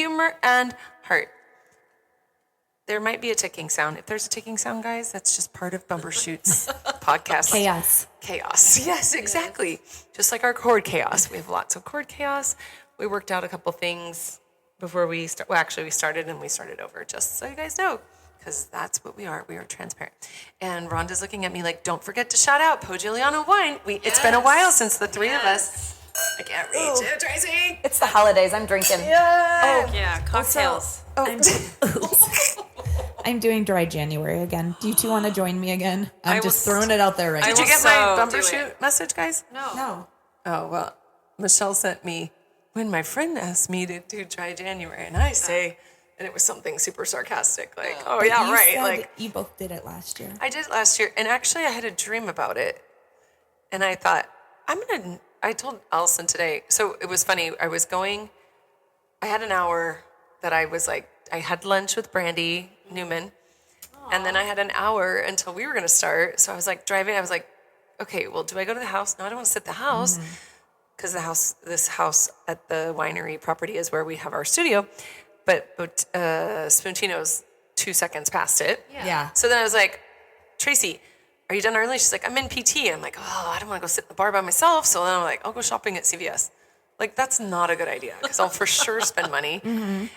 humor and heart. There might be a ticking sound. If there's a ticking sound, guys, that's just part of Bumbershoot's podcast. Chaos. Yes, exactly. Yes. Just like our chord chaos. We have lots of chord chaos. We worked out a couple things before we start. Well, actually, we started and we started over, just so you guys know, because that's what we are. We are transparent. And Rhonda's looking at me like, don't forget to shout out Po Giuliano Wine. It's been a while since the three of us. I can't reach it, Tracy. It's the holidays. I'm drinking. Yeah. Oh, yeah. Cocktails. I'm doing dry January again. Do you two want to join me again? I'm just throwing it out there right now. Did you get my Bumbershoot message, guys? No. Oh, well, Michelle sent me when my friend asked me to do dry January, and I say, and it was something super sarcastic, like, oh, yeah, right. Like you both did it last year. I did it last year, and actually I had a dream about it, and I thought, I told Allison today, so it was funny, I had an hour that I was like, I had lunch with Brandy Newman, and then I had an hour until we were going to start. So I was like driving. I was like, okay, well, do I go to the house? No, I don't want to sit at the house because this house at the winery property is where we have our studio. But Spuntino's 2 seconds past it. Yeah. So then I was like, Tracy, are you done early? She's like, I'm in PT. I'm like, oh, I don't want to go sit in the bar by myself. So then I'm like, I'll go shopping at CVS. Like, that's not a good idea because I'll for sure spend money.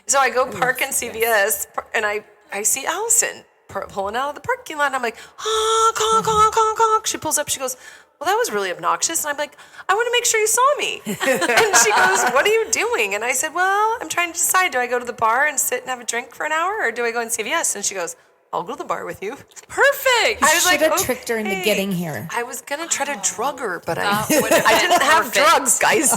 So I go park in CVS, and I see Allison pulling out of the parking lot, and I'm like, honk, honk, honk, honk, honk. She pulls up, she goes, well, that was really obnoxious. And I'm like, I want to make sure you saw me. And she goes, what are you doing? And I said, well, I'm trying to decide, do I go to the bar and sit and have a drink for an hour, or do I go in CVS? And she goes, I'll go to the bar with you. Perfect. I was like, should have tricked her into getting here. I was going to try to drug her, but I didn't have drugs, guys.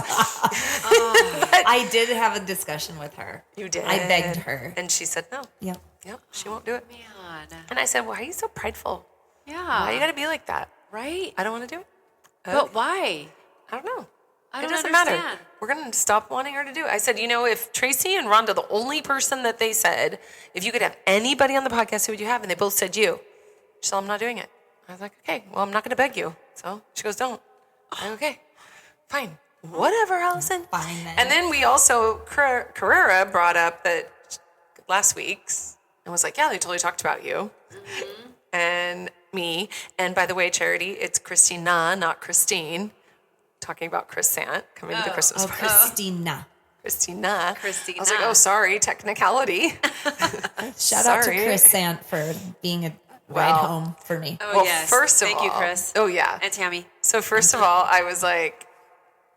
I did have a discussion with her. You did? I begged her. And she said no. Yep, she won't do it. Man. And I said, why are you so prideful? Yeah. Why you got to be like that? Right? I don't want to do it. But why? I don't know. I don't doesn't understand. matter. We're going to stop wanting her to do it. I said, if Tracy and Rhonda, the only person that they said, if you could have anybody on the podcast, who would you have? And they both said you. She said, I'm not doing it. I was like, okay, well, I'm not going to beg you. So she goes, don't. I'm like, okay, fine. Whatever, Allison. Fine, then. And then we also, Carrera brought up that last week's and was like, yeah, they totally talked about you and me. And by the way, Charity, it's Christina, not Christine. Talking about Chris Sant coming to the Christmas party. Christina. I was like, oh, sorry, technicality. Shout out to Chris Sant for being a ride home for me. Oh, yes. First of all. Thank you, Chris. Oh, yeah. And Tammy. So first of all, I was like,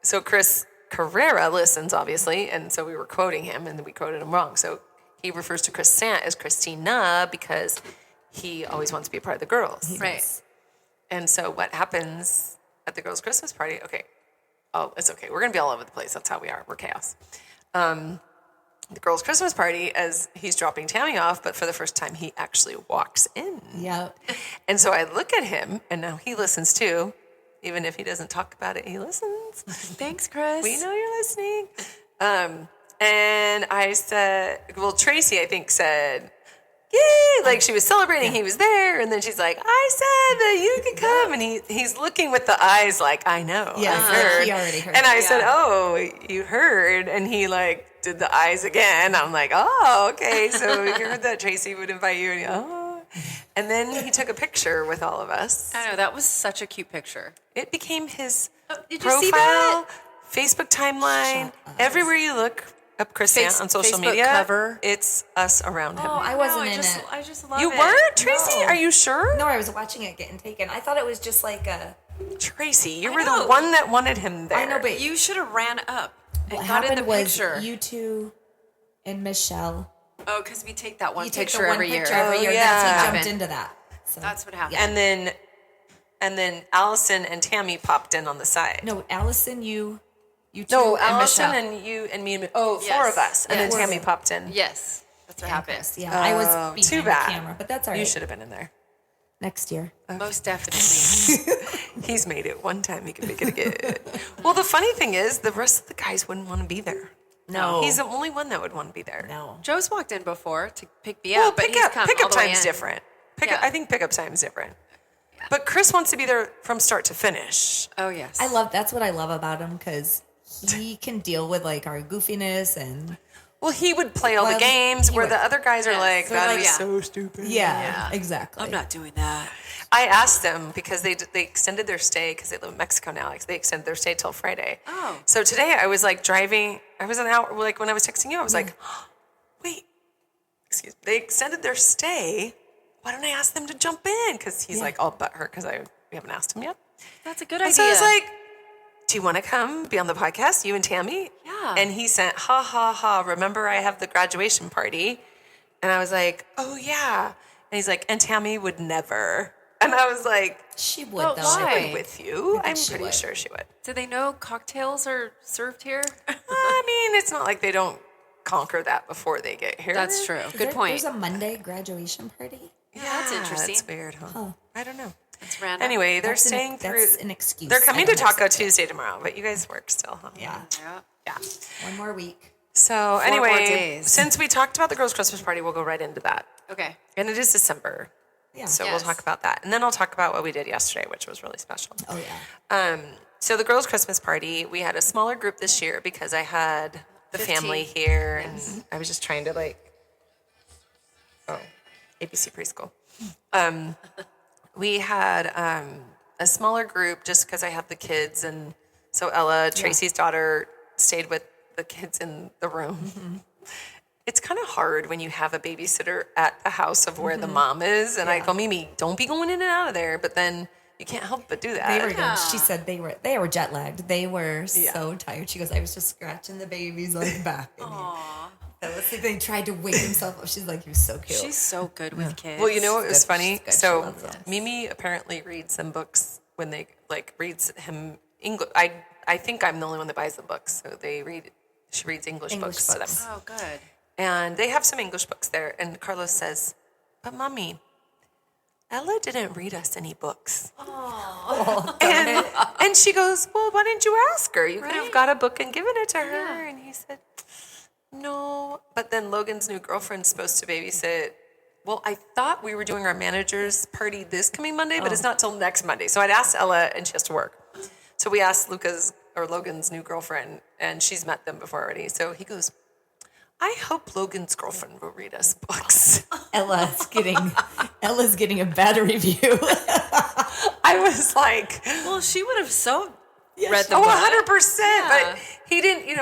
so Chris Carrera listens, obviously, and so we were quoting him, and we quoted him wrong. So he refers to Chris Sant as Christina because he always wants to be a part of the girls. Right. And so what happens at the girls' Christmas party? Okay. Oh, it's okay. We're going to be all over the place. That's how we are. We're chaos. The girls' Christmas party, as he's dropping Tammy off, but for the first time, he actually walks in. Yep. And so I look at him, and now he listens too. Even if he doesn't talk about it, he listens. Thanks, Chris. We know you're listening. And I said, well, Tracy, I think, said, yay, like she was celebrating, he was there, and then she's like, I said that you could come, and he's looking with the eyes like, I know, I heard. He already heard. And I said, oh, you heard, and he like did the eyes again. I'm like, oh, okay, so you heard that Tracy would invite you, and then he took a picture with all of us. I know, that was such a cute picture. It became his did you profile, see that? Facebook timeline, everywhere you look. Up Chris Sant on social Facebook media. cover. It's us around him. Oh, I wasn't in it. I just love You it. weren't, Tracy? No. Are you sure? No, I was watching it getting taken. I thought it was just like a... Tracy, you I were know. the one that wanted him there. I know, but You should have ran up and what got in the happened was picture. you two and Michelle... Oh, because we take that one You take picture the one every year. picture every year. yeah. That's he Happened. jumped into that. So, That's what happened. And then Allison and Tammy popped in on the side. No, Allison, you two, No, and Allison Michelle. and you and me and four Yes. of us. And Yes. then Tammy popped in. Yes, that's what And happened. Chris. Yeah, I was behind too the bad. camera, but that's all right. You should have been in there. Next year. Most definitely. He's made it one time. He can make it again. Well, the funny thing is, the rest of the guys wouldn't want to be there. No. He's the only one that would want to be there. No. Joe's walked in before to pick me Well, up, but he's come pickup all the way time's in. different. Yeah. I think pickup time's different. But Chris wants to be there from start to finish. Oh, yes. That's what I love about him because he can deal with like our goofiness and Well, he would play all the Well, games he where would. the other guys are like, They're that like, is yeah. so stupid. Yeah, exactly. I'm not doing that. I asked them because they extended their stay because they live in Mexico now. Like they extended their stay till Friday. Oh. So today I was like driving. I was an hour. Like when I was texting you, I was like, wait, excuse me. They extended their stay. Why don't I ask them to jump in? Because he's like all butthurt because we haven't asked him yet. That's a good And idea. so I was like, do you want to come be on the podcast, you and Tammy? Yeah. And he sent, ha, ha, ha, remember I have the graduation party? And I was like, oh, yeah. And he's like, and Tammy would never. And I was like, She would, But though. why? she would with you. I'm she pretty would. sure she would. do they know cocktails are served here? I mean, it's not like they don't conquer that before they get here. That's true. Is Good there- point. There's a Monday graduation party. Yeah, that's interesting. That's weird, huh? I don't know. It's random. Anyway, they're That's staying that's through. an excuse. They're coming I to don't Taco accept it. Tuesday tomorrow, but you guys work still, huh? Yeah. Yeah. Yeah. One more week. So more anyway, days. since we talked about the girls' Christmas party, we'll go right into that. Okay. And it is December. Yeah. So we'll Yes. talk about that. And then I'll talk about what we did yesterday, which was really special. Oh, yeah. So the girls' Christmas party, we had a smaller group this year because I had the 15. family here and I was just trying to ABC preschool. We had a smaller group just because I have the kids. And so Ella, Tracy's daughter, stayed with the kids in the room. Mm-hmm. It's kind of hard when you have a babysitter at the house of where the mom is. And I go, Mimi, don't be going in and out of there. But then you can't help but do that. They were good. She said they were jet lagged. They were so tired. She goes, I was just scratching the baby's like back. They tried to wake himself up. She's like, you're so cute. She's so good with kids. Well, you know what was Good. funny? She's good. She So loves them. Mimi apparently reads them books when they reads him English. I think I'm the only one that buys the books. So she reads English books to them. Oh, good. And they have some English books there. And Carlos says, but Mommy, Ella didn't read us any books. And she goes, well, why didn't you ask her? You could have got a book and given it to her. And he said, no. But then Logan's new girlfriend's supposed to babysit. Well, I thought we were doing our manager's party this coming Monday, but it's not till next Monday. So I'd asked Ella, and she has to work. So we asked Logan's new girlfriend, and she's met them before already. So he goes, I hope Logan's girlfriend will read us books. Ella's getting a bad review. I was like, Well, she would have read the oh, book. 100%. But he didn't,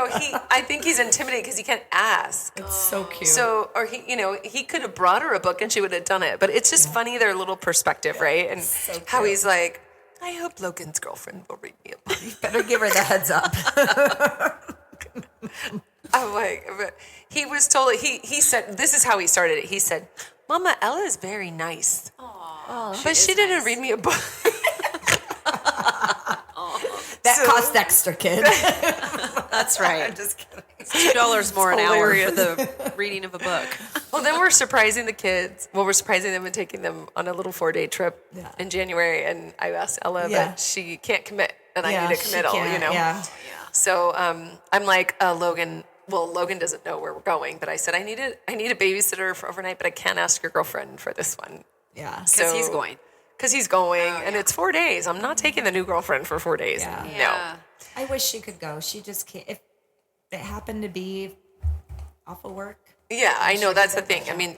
I think he's intimidated because he can't ask. It's so cute. So, or he could have brought her a book and she would have done it. But it's just funny, their little perspective, right? And So how cute. he's like, I hope Logan's girlfriend will read me a book. better give her the heads up. I'm like, but he was totally, he said, this is how he started it. He said, Mama, Ella is very nice. But she didn't read me a book. That cost extra, kid. That's right. I'm just kidding. It's $2 more an hour hilarious. for the reading of a book. Well, then we're surprising the kids. Well, we're surprising them and taking them on a little 4-day trip Yeah. in January. And I asked Ella, Yeah. but she can't commit. And I Yeah, need a she committal, can't, Yeah. So I'm like, Logan. Well, Logan doesn't know where we're going, but I said I need a babysitter for overnight, but I can't ask your girlfriend for this one Yeah. Because he's going. Because he's going, and it's 4 days. I'm not taking the new girlfriend for 4 days. Yeah. Yeah. I wish she could go. She just can't. If it happened to be off of work. Yeah, I know. That's the thing. I mean,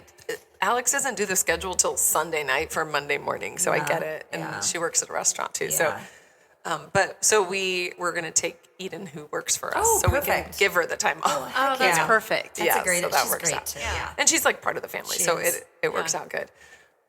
Alex doesn't do the schedule till Sunday night for Monday morning, so I get it. And she works at a restaurant too. Yeah. So we're going to take Eden, who works for us, Oh, so we can perfect. give her the time off. Oh, that's Yeah. perfect. That's Yeah, a great. so that she's works great out. too. Yeah. Yeah. And she's like part of the family, She so is. it works out good.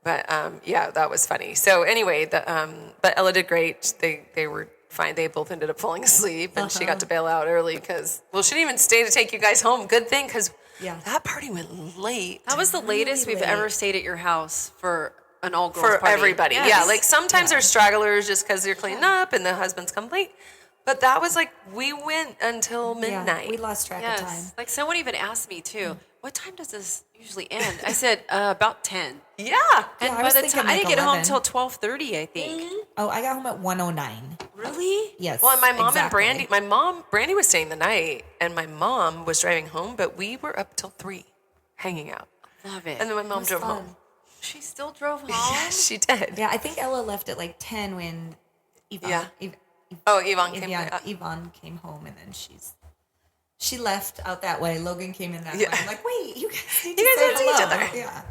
But yeah, that was funny. So anyway, but Ella did great. They were fine. They both ended up falling asleep, and she got to bail out early because she didn't even stay to take you guys home. Good thing, because that party went late. That was the latest we've late. ever stayed at your house for an all-girls For party. everybody. Yes. Yeah, like sometimes there's stragglers just because you're cleaning up and the husbands come late. But that was like, we went until midnight. We lost track of time. Yes. Like someone even asked me too, what time does this usually end? I said, about 10. Yeah. And I by was the thinking time, I didn't like get home 11. till 12:30, I think. Oh, I got home at 1:09. Really? Yes. Well, and my mom exactly. and Brandy was staying the night, and my mom was driving home, but we were up till 3 hanging out. Love it. And then my mom was drove fun. home. She still drove home? Yeah, she did. Yeah, I think Ella left at like 10 when Yvonne, Yeah. Oh, Yvonne came. Yvonne came home, and then she She left out that way. Logan came in that way. I'm like, wait, you guys need to You guys say need to see each hello. other. Yeah.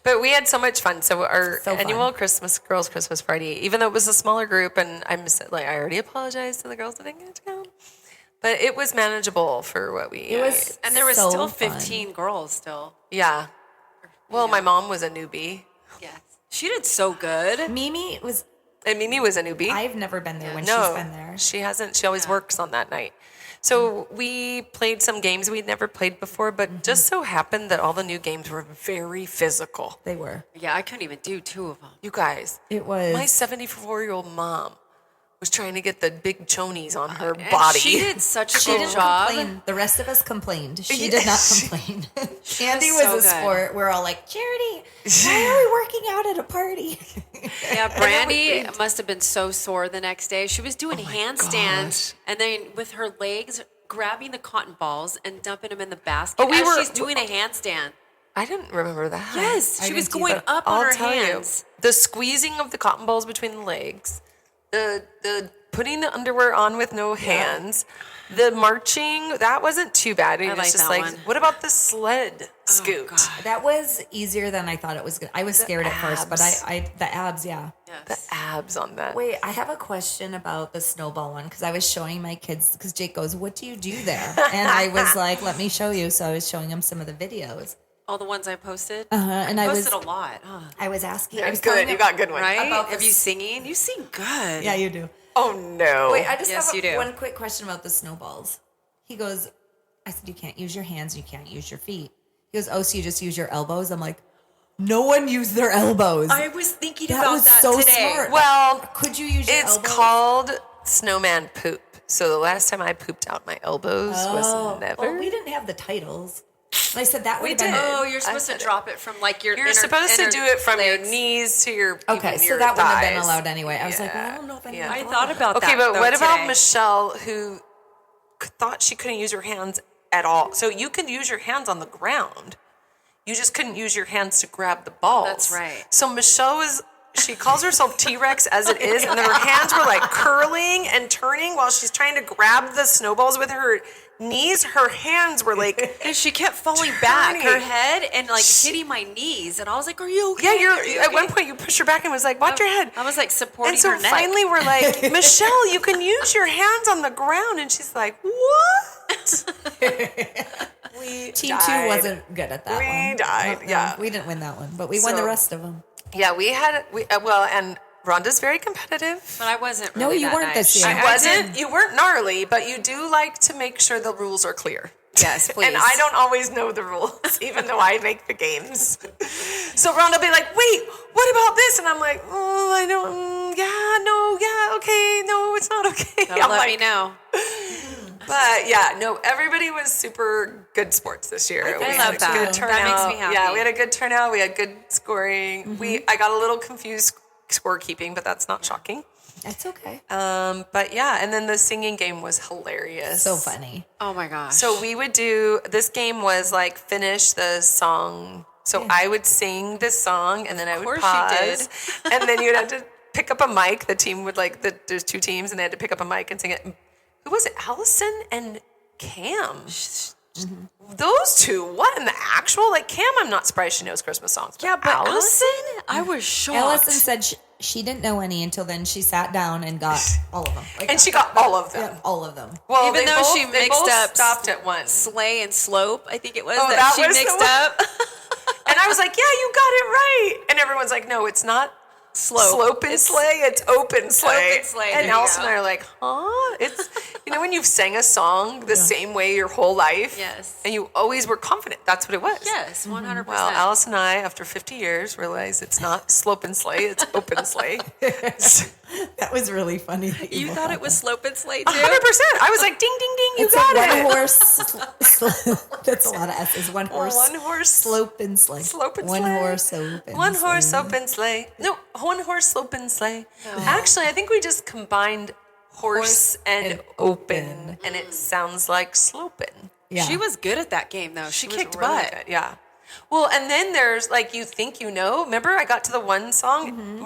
But we had so much fun. So our So annual fun. girls' Christmas party, even though it was a smaller group, and I already apologized to the girls that didn't get to come, but it was manageable for what we. It was And there was so still fun. 15 girls still. Yeah. Well, my mom was a newbie, Yes. She did so good. Mimi was. and Mimi was a newbie. I've never been there when no, she's been there. she hasn't. She always works on that night. So we played some games we'd never played before, but just so happened that all the new games were very physical. They were. Yeah, I couldn't even do 2 of them. You guys, It was. my 74-year-old mom was trying to get the big chonies on her And body. she did such a She good didn't job. complain. The rest of us complained. She Yeah. did not complain. Candy was was so a good. sport. We're all like, Charity, why are we working out at a party? Yeah, Brandy must have been so sore the next day. She was doing handstands and then with her legs grabbing the cotton balls and dumping them in the basket as she's doing a handstand. I didn't remember that. Yes, she was didn't going either. up I'll on her tell hands. you, the squeezing of the cotton balls between the legs, the putting the underwear on with no hands, the marching, that wasn't too bad. It was like just that like, one. what about the sled scoot? God. That was easier than I thought it was going to. I was scared at first, but abs. the abs, yeah. The Yes. abs on that. Wait, I have a question about the snowball one because I was showing my kids because Jake goes, "What do you do there?" And I was like, "Let me show you." So I was showing him some of the videos. All the ones I posted. And I I posted was, a lot. Huh. I was asking. I You're was good. telling You him- got good ones. Right? About Have this- you singing? You sing good. Yeah, you do. Oh, no. Wait, I just Yes, have you do. one quick question about the snowballs. He goes, I said, you can't use your hands, you can't use your feet. He goes, oh, so you just use your elbows? I'm like, no one used their elbows. I was thinking That about was that so today. smart. Well, Could you use your it's elbows? called snowman poop. So the last time I pooped out my elbows was never. Well, we didn't have the titles. And I said that would We have been. did. Oh, you're I supposed to said it. drop it from like your. You're inner- supposed to inner do it from your legs. knees to your Okay, even so your that wouldn't have been thighs. allowed anyway. I was like, well, I don't know if anyone I thought thought of about Okay, that. but though, what about today. Michelle who thought she couldn't use her hands at all? So you can use your hands on the ground. You just couldn't use your hands to grab the balls. That's right. So Michelle she calls herself T-Rex as it is, and then her hands were like curling and turning while she's trying to grab the snowballs with her knees. Her hands were like, And she kept falling back, her Turning. head, and like hitting my knees. And I was like, "Are you okay? yeah, Are you at okay?" one point you pushed her back and was like, watch your head. I was like supporting And so her neck. finally we're like, Michelle, you can use your hands on the ground. And she's like, what? We Team died. 2 wasn't good at that one. We died, yeah. We didn't win that one, but we won the So- rest of them. Yeah, and Rhonda's very competitive. but I wasn't. No, Really you that weren't nice. this year. She wasn't. You weren't gnarly, but you do like to make sure the rules are clear. Yes, please. And I don't always know the rules, even though I make the games. So Rhonda will be like, wait, what about this? And I'm like, oh, I don't, okay, no, it's not okay. Don't I'm let like, me know. But yeah, no, everybody was super good sports this year. I We love had a that. good That turnout. makes me happy. Yeah, we had a good turnout. We had good scoring. I got a little confused scorekeeping, but that's not shocking. That's okay. But yeah, and then the singing game was hilarious. So funny. Oh my gosh. So we would do, this game was like finish the song. So I would sing this song and then I would course you pause. And then you'd have to pick up a mic. The team would there's 2 teams and they had to pick up a mic and sing it. Who was it? Allison and Cam. Those 2, what in the actual? Like Cam, I'm not surprised she knows Christmas songs. yeah, but Allison, I was shocked. Allison said she didn't know any until then she sat down and got all of them. Like, And she got all of them. yeah, all of them. Well, Even they though both- she they mixed both up stopped at one. Slay and Slope, I think it was Oh, that that she was the mixed one. up. And I was like, yeah, you got it right. And everyone's like, no, it's not slope and slay, it's open slay. Open sleigh, And there you Allison go. and I are like, huh? It's, when you've sang a song the same way your whole life. Yes. And you always were confident that's what it was. Yes, 100%. Well, Alice and I, after 50 years, realized it's not slope and slay, it's open slay. 100%. That was really funny. that you both thought got it was that. Slope and Slay too? I was like, ding, ding, ding, you It's got like it. one horse. That's a lot of S's. One horse. One horse. Slope and sleigh. Slope and one sleigh. horse open. One horse open sleigh. No, one horse slope and sleigh. Actually, I think we just combined horse and open, and it sounds like sloping. Yeah. She was good at that game though. She was kicked really butt. good, yeah. Well, and then there's like you think you know. Remember, I got to the one song.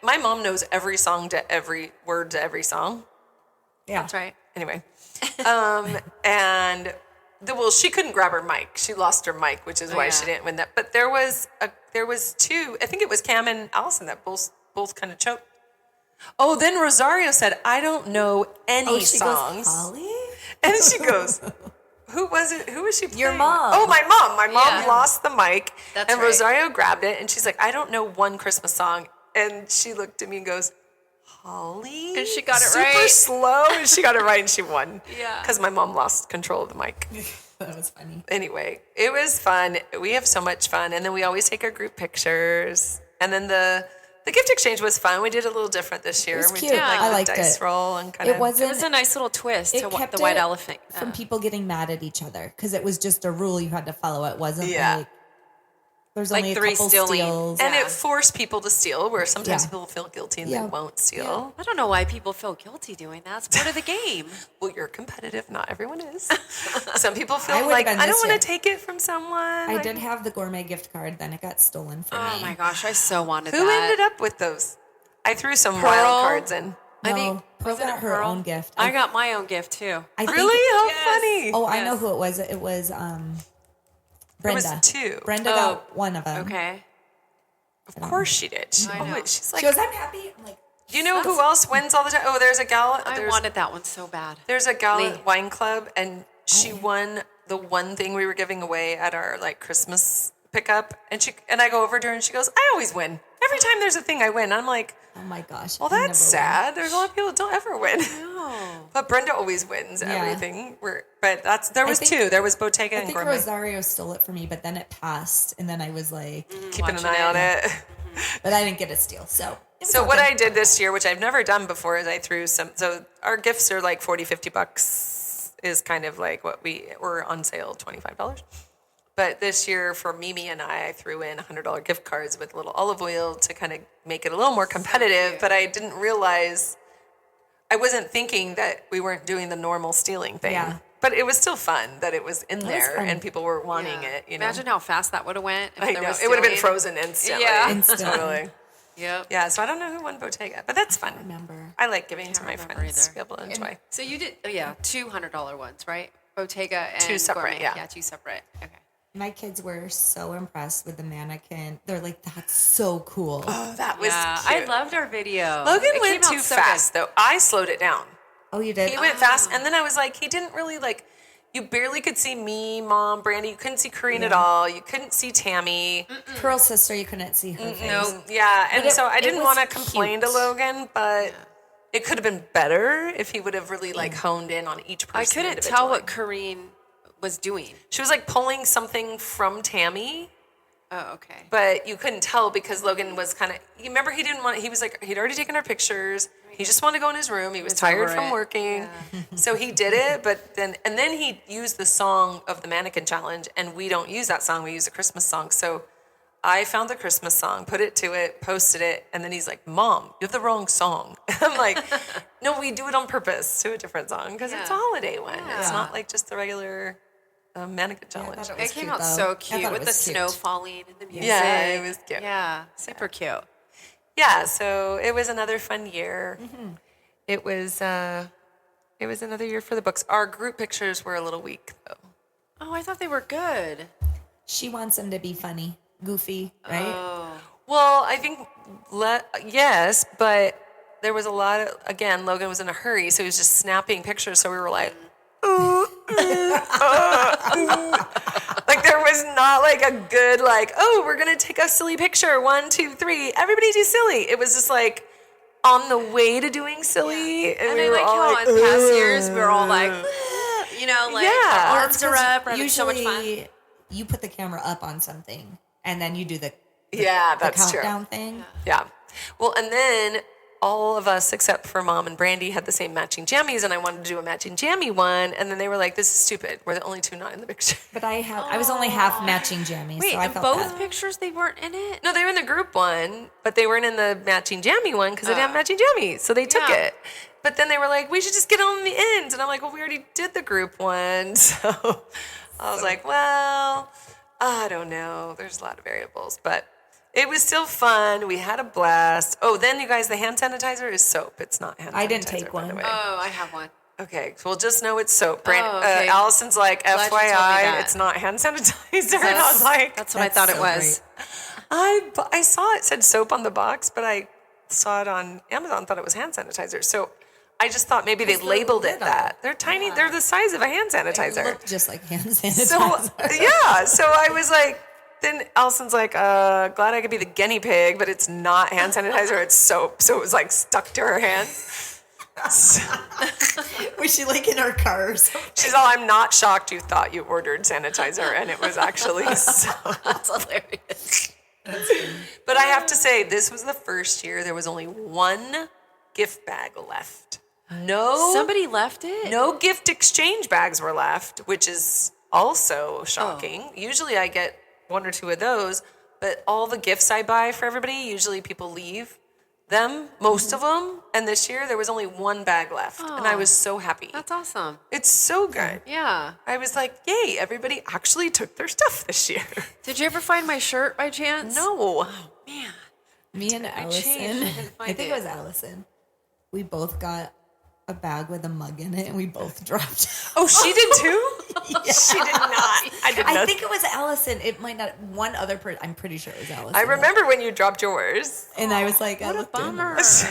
My mom knows every song to every word to every song. Yeah. That's right. Anyway, And she couldn't grab her mic. She lost her mic, which is why she didn't win that. But there was two. I think it was Cam and Allison that both kind of choked. Oh, then Rosario said, "I don't know any songs." Goes, Holly? And she goes, "Who was it? Who was she playing?" Your mom. Oh, my mom. My mom lost the mic. That's and right. Rosario grabbed it, and she's like, "I don't know one Christmas song." And she looked at me and goes, "Holly?" And she got it Super right. slow, and she got it right, and she won. Yeah. Because my mom lost control of the mic. That was funny. Anyway, it was fun. We have so much fun. And then we always take our group pictures. And then the gift exchange was fun. We did a little different this year. It was we cute. did I the liked dice it. roll and kind It of. It wasn't. was a nice little twist It to kept the white it elephant. from people getting mad at each other because it was just a rule you had to follow. It wasn't like there's Like only a 3 couple stealing. steals. And it forced people to steal, where sometimes Yeah. people feel guilty and Yeah. they won't steal. I don't know why people feel guilty doing that. It's part of the game. Well, you're competitive. Not everyone is. Some people I feel would've like, been I don't this want year. to take it from someone. I did have the gourmet gift card, then it got stolen from me. Oh my gosh, I so wanted Who that. ended up with those? I threw some Pearl. wild cards in. No, I think Pearl was it got her Pearl? own gift. I got my own gift too. I think- Really? How Yes. funny. Oh, I know Yes. who it was. It was Brenda. was two. Brenda Oh, got one of them. Okay. Of course she did. She's I know. like, She goes, I'm happy. I'm like, do you know who else wins all the time? Oh, there's a gal. I wanted that one so bad. There's a gal Lee. at Wine Club, and she won the one thing we were giving away at our Christmas pickup. And I go over to her, and she goes, "I always win. Every time there's a thing, I win." I'm like, oh my gosh. well, I that's never won. sad. There's a lot of people that don't ever win. But Brenda always wins everything. But there was think- two. There was Bottega I and think Gourmet. Rosario stole it from me, but then it passed, and then I was like, Keeping an watching eye on it. but I didn't get a steal. So, it was So all what good. I did this year, which I've never done before, is I threw some. So our gifts are like $40-$50 is kind of like what were on sale, $25. But this year for Mimi and I threw in $100 gift cards with a little olive oil to kind of make it a little more competitive. But I didn't realize, I wasn't thinking that we weren't doing the normal stealing thing. Yeah. But it was still fun that it was in there fun. and people were wanting it. You know, Imagine how fast that would have went. If I there know. was It would have been stealing. frozen instantly. Yeah. Instant. Totally. Yep. Yeah, so I don't know who won Bottega, but that's fun. remember. I like giving to my remember friends to either. be able to enjoy. So you did, $200 ones, right? Bottega and Two separate, Gourmet. yeah. Yeah, two separate. Okay. My kids were so impressed with the mannequin. They're like, that's so cool. Oh, that was Yeah, cute. I loved our video. Logan It went came out too so fast, though. I slowed it down. Oh, you did? He went fast, and then I was like, he didn't really you barely could see me, Mom, Brandy. You couldn't see Corrine at all. You couldn't see Tammy. Pearl's sister, you couldn't see her face. Nope. Yeah, and But so I it didn't was want to complain to cute. Logan, but it could have been better if he would have really honed in on each person. I couldn't tell what individually. Karine was doing. She was pulling something from Tammy. Oh, okay. But you couldn't tell because Logan was kind of. You remember he didn't want. He was he'd already taken our pictures. He just wanted to go in his room. He was tired over from it. working, so he did it. But then he used the song of the mannequin challenge, and we don't use that song. We use a Christmas song. So I found the Christmas song, put it to it, posted it, and then he's like, "Mom, you have the wrong song." I'm like, "No, we do it on purpose to a different song because it's a holiday one. It's not just the regular." Mannequin challenge. thought It came cute, out though. so I cute thought it with the was snow cute. falling and the music. Yeah, it was cute. Yeah, super cute. Yeah, so it was another fun year. It was another year for the books. Our group pictures were a little weak though. Oh, I thought they were good. She wants them to be funny, goofy, right? Well, I think yes, but there was a lot of Logan was in a hurry, so he was just snapping pictures. So we were like, there was not a good oh, we're gonna take a silly picture. 1, 2, 3. Everybody do silly. It was just on the way to doing silly, and we I were like all how in past years we were all Yeah. our arms are up, we're having so much fun. Usually, you put the camera up on something, and then you do the yeah, the that's true. countdown thing. Yeah. Well, and then all of us except for Mom and Brandy had the same matching jammies, and I wanted to do a matching jammy one, and then they were like, "This is stupid. We're the only two not in the picture." But I was only half matching jammies, Wait, so I in felt both bad. pictures they weren't in it? No, they were in the group one, but they weren't in the matching jammy one because they didn't have matching jammies, so they took Yeah. it. But then they were like, "We should just get on the ends," and I'm like, "Well, we already did the group one," so I was like, "Well, I don't know. There's a lot of variables, but." It was still fun. We had a blast. Oh, then you guys, the hand sanitizer is soap. It's not hand sanitizer. I didn't take by the one. way. Oh, I have one. Okay, so we'll just know it's soap. Okay. Allison's like, Glad you told me FYI, that. it's not hand sanitizer. And I was like, That's what I thought it was. I saw it said soap on the box, but I saw it on Amazon, thought it was hand sanitizer. So I just thought maybe they labeled it that. They're tiny. Yeah. They're the size of a hand sanitizer. They look just like hand sanitizer. So I was like, then Allison's like, glad I could be the guinea pig, but it's not hand sanitizer, it's soap. So it was like stuck to her hand. Was she like in our car or something? She's all, I'm not shocked you thought you ordered sanitizer, and it was actually soap. That's hilarious. But I have to say, this was the first year there was only one gift bag left. Somebody left it? No gift exchange bags were left, which is also shocking. Oh. Usually I get one or two of those, but all the gifts I buy for everybody, usually people leave them, most of them. And this year there was only one bag left, and I was so happy. That's awesome. It's so good. Yeah. I was like, yay, everybody actually took their stuff this year. Did you ever find my shirt by chance? No. Oh, man. Me and Allison, I think it was Allison, we both got a bag with a mug in it, and we both dropped. Oh, she did too? Yeah. She did not. I think it was Allison. It might not. One other person. I'm pretty sure it was Allison. I remember when you dropped yours. And I was like, what a bummer. I was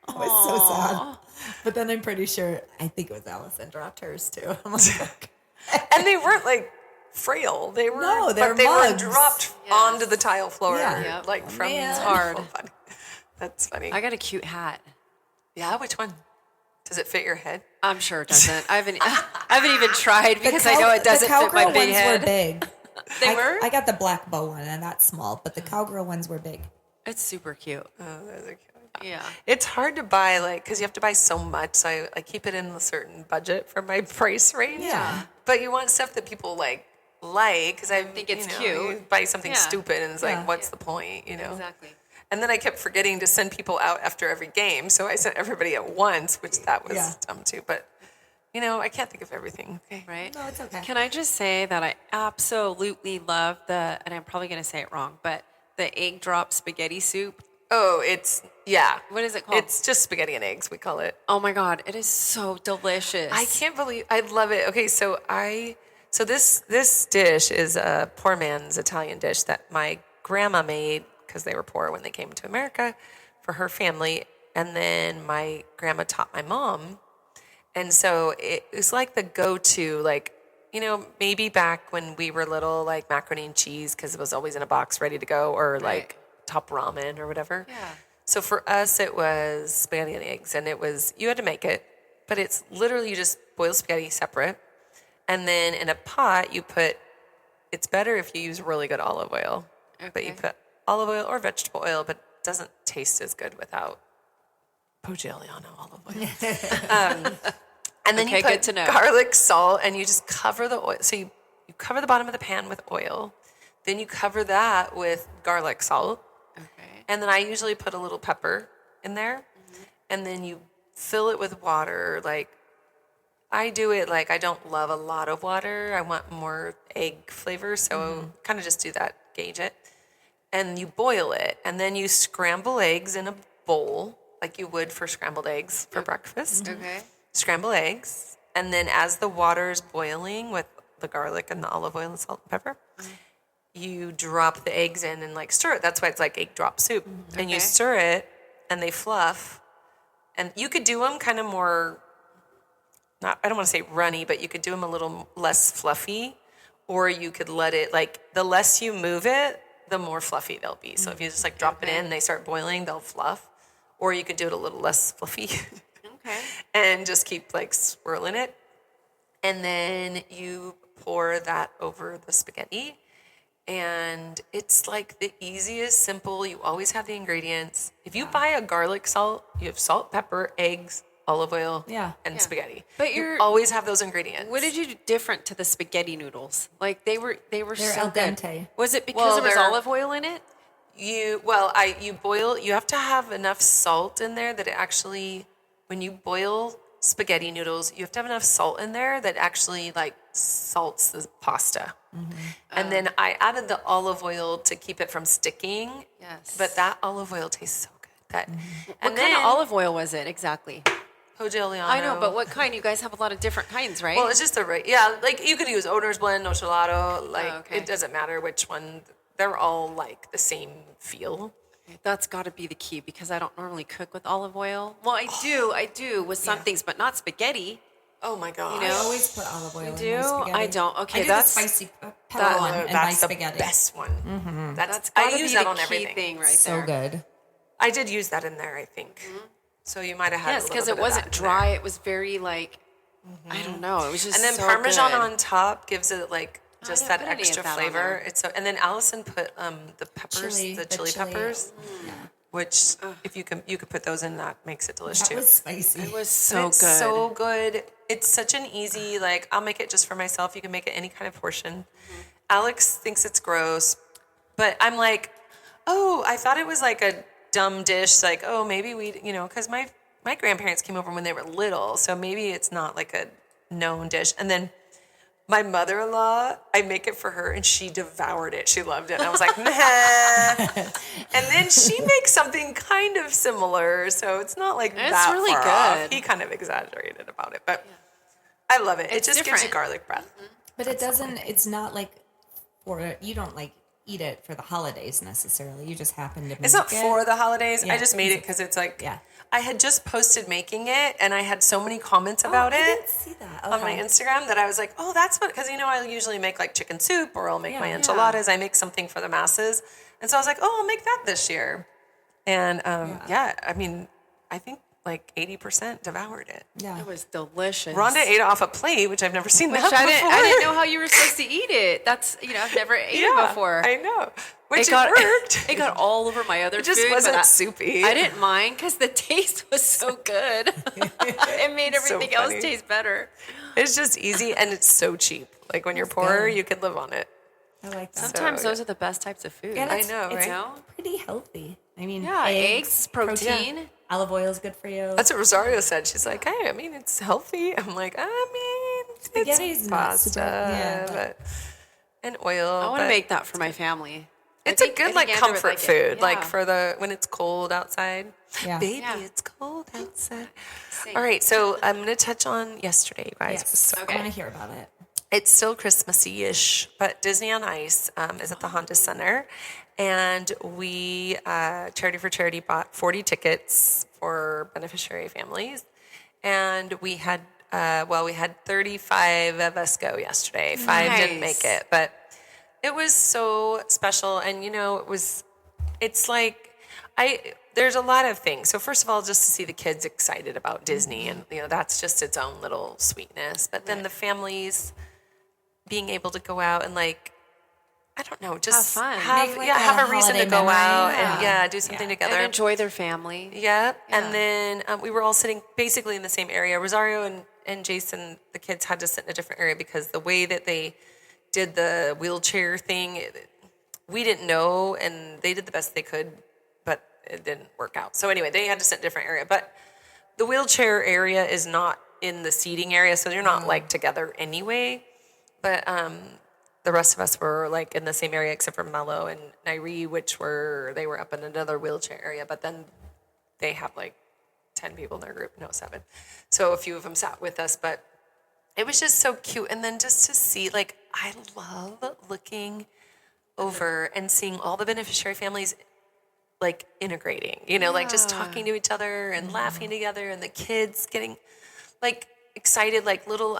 so sad. But then I'm pretty sure, I think it was Allison dropped hers too. I'm like, and they weren't like frail. They were, no, they were dropped onto the tile floor. Yeah. Like from It's hard. That's funny. I got a cute hat. Yeah, which one? Does it fit your head? I'm sure it doesn't. I haven't even tried because I know it doesn't fit my big head. Were big. They were? I got the black bow one, and that's small, but the cowgirl ones were big. It's super cute. Oh, those are cute. Yeah. It's hard to buy, like, because you have to buy so much, so I keep it in a certain budget for my price range. Yeah. But you want stuff that people like, because I think it's cute. You buy something stupid, and it's Yeah. like, what's the point, Exactly. And then I kept forgetting to send people out after every game, so I sent everybody at once, which that was dumb too. But, I can't think of everything. Okay. Right? No, it's okay. Can I just say that I absolutely love and I'm probably going to say it wrong, but the egg drop spaghetti soup. Oh, it's, What is it called? It's just spaghetti and eggs, we call it. Oh my God, it is so delicious. I can't believe, I love it. Okay, so this dish is a poor man's Italian dish that my grandma made because they were poor when they came to America for her family. And then my grandma taught my mom. And so it was like the go-to, like, maybe back when we were little, like macaroni and cheese, because it was always in a box ready to go, or like top ramen or whatever. Yeah. So for us, it was spaghetti and eggs, and you had to make it, but it's literally you just boil spaghetti separate. And then in a pot, it's better if you use really good olive oil, but you put olive oil or vegetable oil, but it doesn't taste as good without Pogigliano olive oil. And then you put garlic, salt, and you just cover the oil. So you cover the bottom of the pan with oil. Then you cover that with garlic, salt. Okay. And then I usually put a little pepper in there. Mm-hmm. And then you fill it with water. Like, I do it like I don't love a lot of water. I want more egg flavor. So kind of just do that, gauge it. And you boil it. And then you scramble eggs in a bowl like you would for scrambled eggs for breakfast. Okay. Scramble eggs. And then as the water is boiling with the garlic and the olive oil and salt and pepper, you drop the eggs in and like stir it. That's why it's like egg drop soup. And you stir it and they fluff. And you could do them kind of more, I don't want to say runny, but you could do them a little less fluffy, or you could let it, like, the less you move it, the more fluffy they'll be. So if you just like drop it in and they start boiling, they'll fluff. Or you could do it a little less fluffy. And just keep like swirling it. And then you pour that over the spaghetti. And it's like the easiest, simple. You always have the ingredients. If you buy a garlic salt, you have salt, pepper, eggs, olive oil, and spaghetti. But you always have those ingredients. What did you do different to the spaghetti noodles? Like they were They're so al dente. good. Was it because there was olive oil in it? You boil. You have to have enough salt in there that it actually, when you boil spaghetti noodles, you have to have enough salt in there that actually like salts the pasta. And then I added the olive oil to keep it from sticking. Yes. But that olive oil tastes so good. What kind of olive oil was it exactly? Poggioliano. I know, but what kind? You guys have a lot of different kinds, right? Well, it's just like you could use owner's blend, no gelato. Like okay. it doesn't matter which one. They're all like the same feel. That's got to be the key because I don't normally cook with olive oil. Well, I do with some things, but not spaghetti. Oh my god! I always put olive oil in my Do spaghetti. I don't? Okay, I do that's the spicy pepper one and my that's the spaghetti. best one. Mm-hmm. that's I gotta use be that the on key everything. thing right So there. good. I did use that in there, I think. So you might have had. Yes, because it wasn't dry. It was very like I don't know. It was just And then so Parmesan good. on top gives it like just didn't that put any of extra that on flavor. there. It's so. And then Allison put the peppers, the chili peppers, which if you could put those in, that makes it delicious That too. was spicy. It was But so it's good. so good. It's such an easy, like, I'll make it just for myself. You can make it any kind of portion. Alex thinks it's gross, but I'm like, oh, I thought it was like a dumb dish. Like, oh, maybe because my grandparents came over when they were little, so maybe it's not like a known dish. And then my mother-in-law, I make it for her, and she devoured it. She loved it. And I was like, nah. And then she makes something kind of similar, so it's not like that really far good. off. He kind of exaggerated about it, but I love it. It just gives you different. garlic breath. But it doesn't, it's not like you don't like eat it for the holidays necessarily. You just happen to make It's not it. for the holidays. I Yeah, just made it because it's like, Yeah. I had just posted making it, and I had so many comments about I it. didn't see that. On my Okay. Instagram that I was like, oh, that's what, because I usually make like chicken soup or I'll make Yeah. my Yeah. enchiladas. I make something for the masses. And so I was like, oh, I'll make that this year. And I think like 80% devoured it. Yeah. It was delicious. Rhonda ate off a plate, which I've never seen that Which before. I didn't know how you were supposed to eat it. That's I've never eaten it before. I know. Which it got worked. It got all over my other It just food. wasn't but soupy. I didn't mind because the taste was so good. It made So everything else funny. taste better. It's just easy and it's so cheap. Like when you're poor, you can live on it. I like that. Sometimes those are the best types of food. And I it's- know, it's right? pretty healthy. I mean, Yeah, eggs, protein. Olive oil is good for you. That's what Rosario said. She's like, hey, it's healthy. I'm like, Spaghetti's it's not pasta, super- yeah, but and oil. I want to but make that for my family. It's I a think- good I like think Andrew would comfort like it. food, like Yeah. for when it's cold outside. Yeah. Baby, Yeah. it's cold outside. Same. All right, so I'm gonna touch on yesterday, you guys. It was so I Okay. want to hear about it. It's still Christmassy-ish, but Disney on Ice is at the Honda Center. And we, Charity for Charity, bought 40 tickets for beneficiary families. And we had 35 of us go yesterday. 5 didn't Nice. make it, but it was so special. And, it's like, there's a lot of things. So first of all, just to see the kids excited about Disney, and that's just its own little sweetness. But then the families being able to go out and I don't know, just Have fun. have Make, like, have a a reason to holiday go memory. out Yeah. and do something together. And enjoy their family. Yeah. Yeah. And then we were all sitting basically in the same area. Rosario and Jason, the kids, had to sit in a different area because the way that they did the wheelchair thing, we didn't know, and they did the best they could, but it didn't work out. So anyway, they had to sit in a different area. But the wheelchair area is not in the seating area, so they're not together anyway. But the rest of us were in the same area except for Mello and Nairi, they were up in another wheelchair area. But then they have 10 people in their group, no, 7. So a few of them sat with us, but it was just so cute. And then just to see, I love looking over and seeing all the beneficiary families integrating, just talking to each other and laughing together, and the kids getting excited, little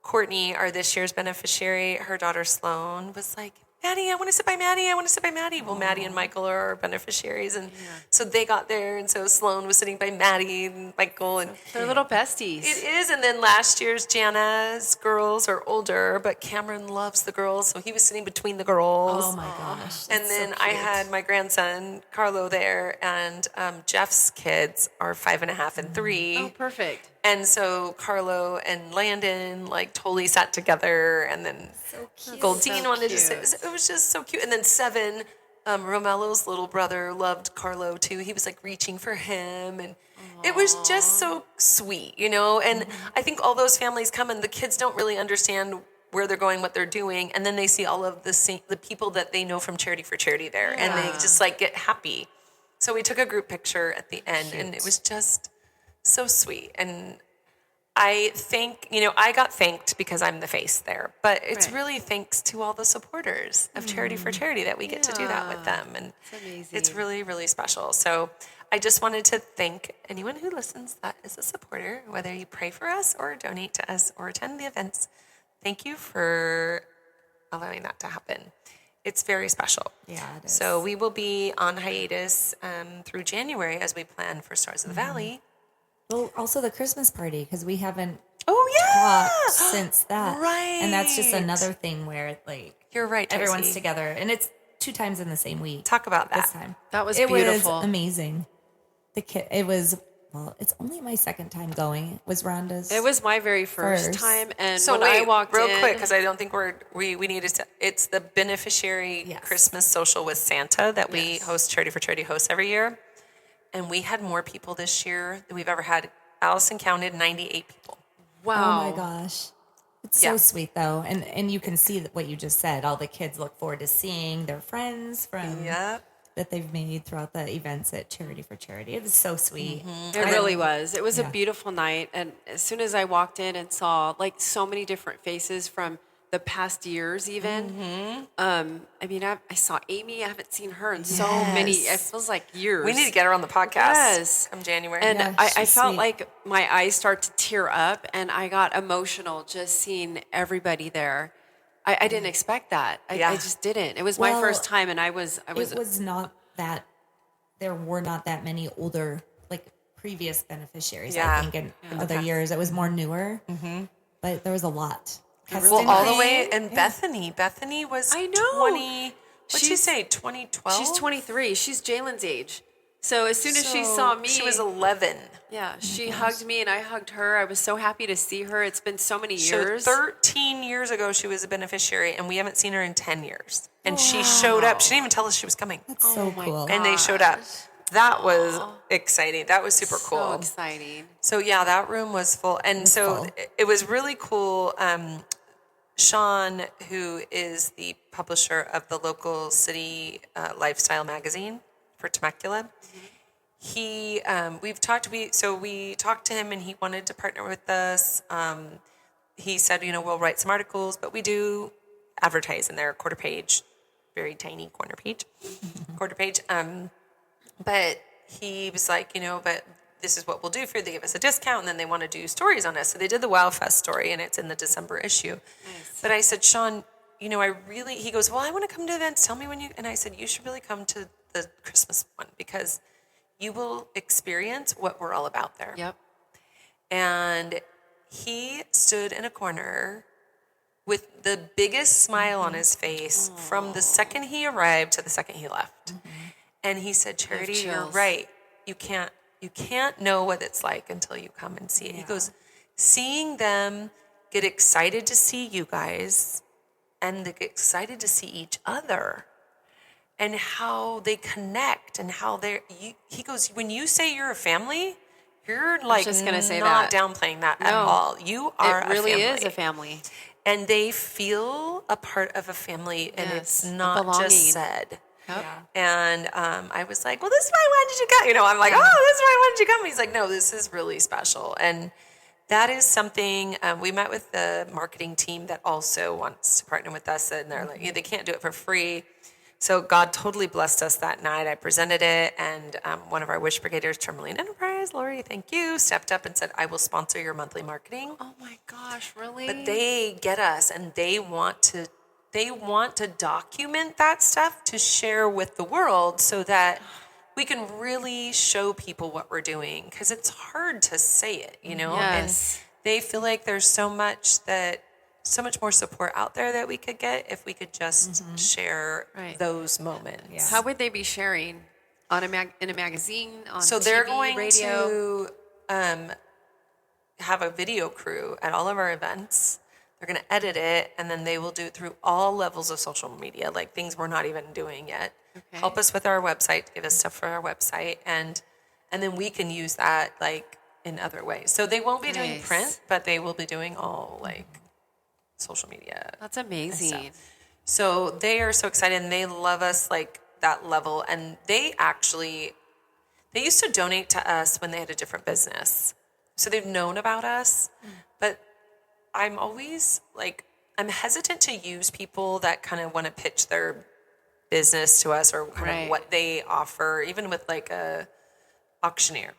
Courtney, our this year's beneficiary, her daughter Sloan was like, Maddie, I want to sit by Maddie. I want to sit by Maddie. Well, Maddie and Michael are our beneficiaries. And so they got there. And so Sloan was sitting by Maddie and Michael. And They're little besties. it is. And then last year's Jana's girls are older, but Cameron loves the girls. So he was sitting between the girls. Oh my gosh. And then I had my grandson, Carlo, there. And Jeff's kids are 5.5 and 3. Oh, perfect. And so Carlo and Landon totally sat together, and then Goldine So wanted to cute. sit. It was just so cute. And then 7, Romelo's little brother, loved Carlo too. He was reaching for him, and it was just so sweet, And I think all those families come, and the kids don't really understand where they're going, what they're doing, and then they see all of the people that they know from Charity for Charity there, and they just get happy. So we took a group picture at the end, and it was just so sweet. And I think, I got thanked because I'm the face there, but it's really thanks to all the supporters of Charity for Charity that we get to do that with them. And it's really, really special. So I just wanted to thank anyone who listens that is a supporter, whether you pray for us or donate to us or attend the events. Thank you for allowing that to happen. It's very special. Yeah, it is. So we will be on hiatus through January as we plan for Stars of the Valley. Well, also the Christmas party, because we haven't talked since that. Right. And that's just another thing where, you're right, Tracy. everyone's together. And it's 2 times in the same week. Talk about that. This time. That was beautiful. It was amazing. It's only my second time going. Was Rhonda's? It was my very first time. And so when wait, I walked real in, quick, because I don't think we needed to, it's the beneficiary Christmas social with Santa that we host, Charity for Charity hosts every year. And we had more people this year than we've ever had. Allison counted 98 people. Wow. Oh my gosh. It's so sweet though. And you can see what you just said. All the kids look forward to seeing their friends from that they've made throughout the events at Charity for Charity. It was so sweet. It really was. It was a beautiful night. And as soon as I walked in and saw so many different faces from the past years even. I saw Amy. I haven't seen her in so many, it feels like years. We need to get her on the podcast. Yes. Come January. And I felt sweet. like my eyes start to tear up and I got emotional just seeing everybody there. I didn't expect that. I just didn't. It was my first time and I was. It was not that, there were not that many older, previous beneficiaries, I think, in other years. It was more newer, but there was a lot. Well, all the way, and Bethany. Bethany was 20, what'd she say, 2012? She's 23. She's Jalen's age. So as soon as she saw me. She was 11. Yeah, she hugged me and I hugged her. I was so happy to see her. It's been so many years. So 13 years ago, she was a beneficiary, and we haven't seen her in 10 years. And she showed up. She didn't even tell us she was coming. That's so cool. And they showed up. That was exciting. That was super cool. So exciting. So, that room was full. And it was really cool. Sean, who is the publisher of the local city lifestyle magazine for Temecula, we talked to him and he wanted to partner with us. He said, we'll write some articles, but we do advertise in their quarter page, very tiny quarter page. But he was like, but this is what we'll do for you. They give us a discount, and then they want to do stories on us. So they did the Wow Fest story, and it's in the December issue. Nice. But I said, Sean, he goes, well, I want to come to events. Tell me when you, and I said, you should really come to the Christmas one because you will experience what we're all about there. Yep. And he stood in a corner with the biggest smile on his face from the second he arrived to the second he left. And he said, Charity, you're right. You can't know what it's like until you come and see it. He goes, seeing them get excited to see you guys and they get excited to see each other and how they connect and how he goes, when you say you're a family, you're just gonna say not that. downplaying that at all. You are a family. It really is a family. And they feel a part of a family and it's not just said. Yep. And I was like, well, this is why I wanted you to come. I'm like, oh, this is why I wanted you to come. He's like, no, this is really special. And that is something, we met with the marketing team that also wants to partner with us. And they're like, they can't do it for free. So God totally blessed us that night. I presented it. And one of our Wish Brigaders, Tourmaline Enterprise, Lori, thank you, stepped up and said, I will sponsor your monthly marketing. Oh my gosh, really? But they get us and they want to document that stuff to share with the world so that we can really show people what we're doing because it's hard to say it, Yes. And they feel like there's so much more support out there that we could get if we could just share those moments. Yeah. How would they be sharing in a magazine, on so TV, they're going radio? to have a video crew at all of our events. They're going to edit it, and then they will do it through all levels of social media, like things we're not even doing yet. Okay. Help us with our website, give us stuff for our website, and then we can use that in other ways. So they won't be doing print, but they will be doing all social media. That's amazing. So they are so excited, and they love us that level. And they used to donate to us when they had a different business. so they've known about us, but I'm always like, I'm hesitant to use people that kind of want to pitch their business to us or kind of what they offer, even with like a auctioneer.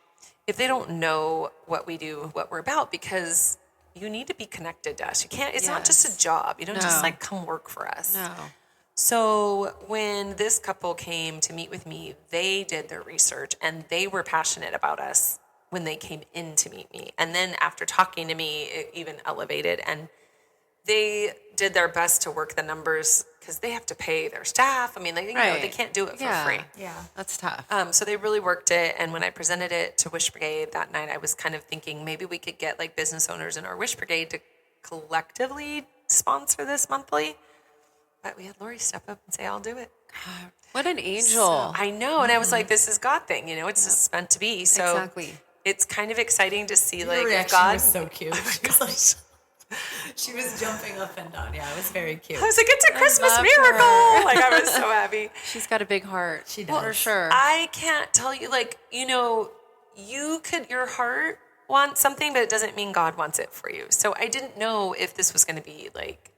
If they don't know what we do, what we're about, because you need to be connected to us. You can't, it's not just a job. You don't just like come work for us. No. So when this couple came to meet with me, they did their research and they were passionate about us when they came in to meet me. And then after talking to me, it even elevated, and they did their best to work the numbers because they have to pay their staff. I mean, they, you know, they can't do it for free. Yeah. That's tough. So they really worked it. And when I presented it to Wish Brigade that night, I was kind of thinking maybe we could get like business owners in our Wish Brigade to collectively sponsor this monthly. But we had Lori step up and say, I'll do it. God, what an angel. So, I know. And I was like, this is God thing, you know, it's just meant to be. So exactly. It's kind of exciting to see like reaction God was so cute. She was like, she was jumping up and down. Yeah, it was very cute. I was like, it's a Christmas love miracle. her. Like I was so happy. She's got a big heart. She does. For sure. I can't tell you, like, you know, you could, your heart wants something, but it doesn't mean God wants it for you. So I didn't know if this was going to be like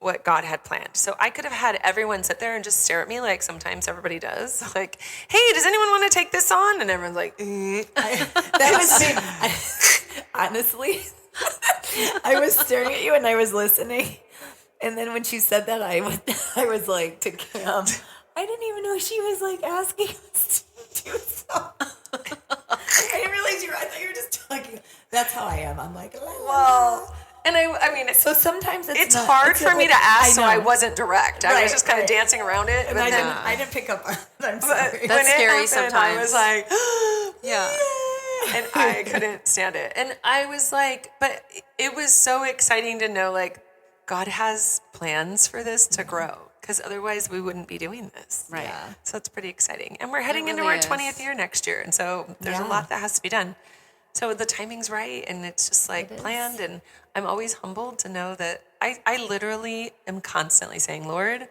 what God had planned. So I could have had everyone sit there and just stare at me like sometimes everybody does. Like, hey, does anyone want to take this on? And everyone's like, That was me. Honestly, I was staring at you and I was listening. And then when she said that, I was like to Cam, I didn't even know she was like asking us to do something. I didn't realize I thought you were just talking. That's how I am. I'm like, well, and I mean, so sometimes it's hard for me to ask, so I wasn't direct. I was just kind of dancing around it. And I didn't pick up on it. I'm sorry. That's scary happened, sometimes. I was like, yeah. And I couldn't stand it. And I was like, but it was so exciting to know, like, God has plans for this to grow, because otherwise we wouldn't be doing this. Right. Yeah. So it's pretty exciting. And we're heading into really our is. 20th year next year. And so there's a lot that has to be done. So the timing's right, and it's just like planned. And I'm always humbled to know that I literally am constantly saying, Lord,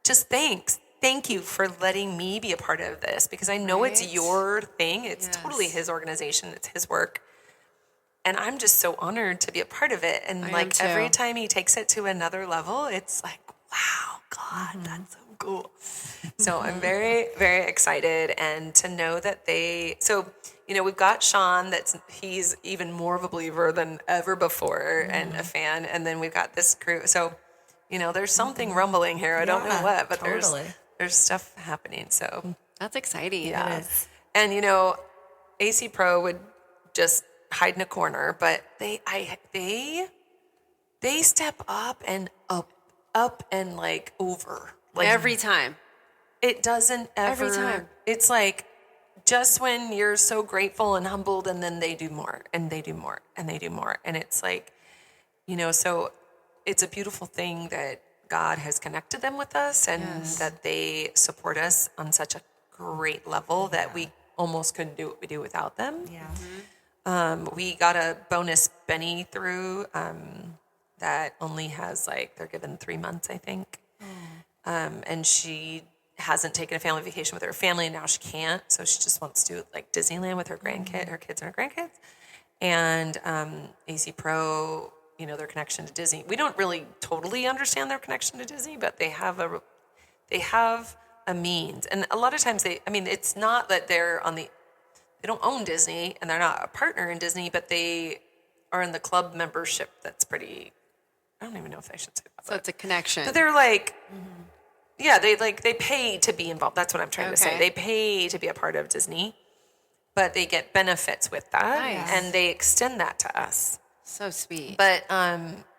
just thanks. Thank you for letting me be a part of this, because I know it's your thing. It's totally his organization. It's his work. And I'm just so honored to be a part of it. And like every time he takes it to another level, it's like, wow, God, that's so cool. So I'm very, very excited. And to know that you know, we've got Sean, he's even more of a believer than ever before and a fan. And then we've got this crew. So, you know, there's something rumbling here. I don't know what, but there's stuff happening. So That's exciting. yeah. And, you know, AC Pro would just hide in a corner, but they step up and up and like over. Like Every time. it doesn't ever. Every time. It's like just when you're so grateful and humbled, and then they do more and they do more and they do more. And it's like, you know, so it's a beautiful thing that God has connected them with us, and that they support us on such a great level that we almost couldn't do what we do without them. Yeah. We got a bonus Beni through that only has they're given 3 months, I think. And she hasn't taken a family vacation with her family, and now she can't. So she just wants to do like Disneyland with her her kids and her grandkids. And AC Pro, you know, their connection to Disney. We don't really totally understand their connection to Disney, but they have a means. And a lot of times it's not that they don't own Disney and they're not a partner in Disney, but they are in the club membership that's pretty, I don't even know if I should say that. So it's a connection. But they're like, yeah, they pay to be involved. That's what I'm trying to say. They pay to be a part of Disney, but they get benefits with that. Nice. And they extend that to us. So sweet. But,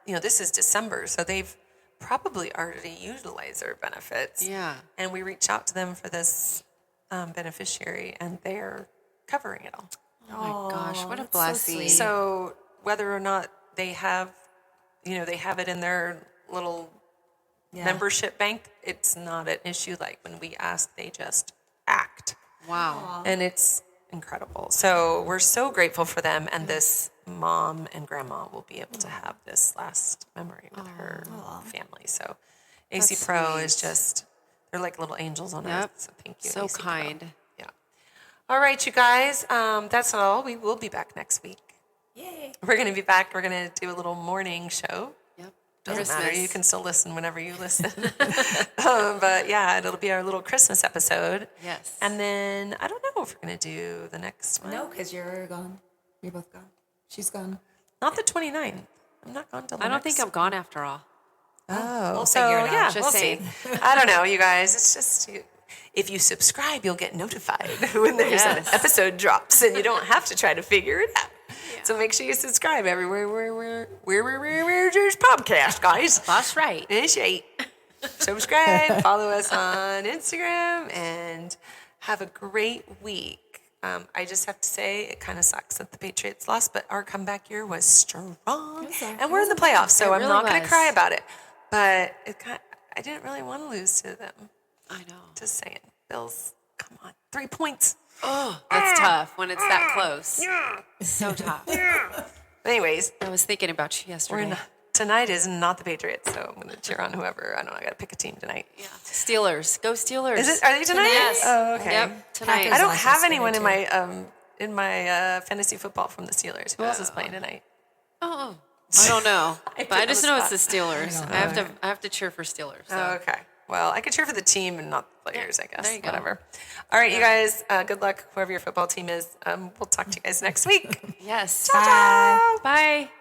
you know, this is December, so they've probably already utilized their benefits. Yeah. And we reach out to them for this beneficiary, and they're covering it all. Oh my gosh, what a that's so blessing. sweet. So whether or not they have it in their little membership bank, it's not an issue. Like when we ask, they just act. Wow. And it's incredible. So we're so grateful for them. And this mom and grandma will be able to have this last memory with her family. So AC That's Pro sweet. is just, they're like little angels on earth. So thank you. So AC Pro. kind. Yeah. All right, you guys. That's all. We will be back next week. Yay. We're going to be back. We're going to do a little morning show. Yep. Doesn't matter. You can still listen whenever you listen. But yeah, it'll be our little Christmas episode. Yes. And then I don't know if we're going to do the next one. No, because you're gone. You're both gone. She's gone. Not the 29th. I'm not gone till the I don't next think I'm gone after all. Oh, We'll so figure it out. yeah, Just we'll saying. see. I don't know, you guys. It's just if you subscribe, you'll get notified when there's an episode drops, and you don't have to try to figure it out. Yeah. So make sure you subscribe everywhere where there's podcast, guys. That's right. That's right. Subscribe, follow us on Instagram, and have a great week. I just have to say, it kind of sucks that the Patriots lost, but our comeback year was strong, and we're in the playoffs, so I'm not going to cry about it. But I didn't really want to lose to them. I know. Just saying. Bills, come on. 3 points. Oh, that's tough when it's that close. So tough. Anyways, I was thinking about you yesterday. Tonight is not the Patriots, so I'm going to cheer on whoever. I don't know. I got to pick a team tonight. Yeah. Steelers. Go Steelers. Is it? Are they tonight? Yes. Oh, okay. Yep. Tonight. I don't have anyone in my fantasy football from the Steelers. Who else is playing tonight? Oh, I don't know. But I just know it's the I Steelers. don't I have to cheer for Steelers. So. Oh, okay. Well, I could cheer for the team and not the players, I guess. there you go. Whatever. All right, you guys. Good luck, whoever your football team is. We'll talk to you guys next week. Yes. Ciao, ciao. Bye.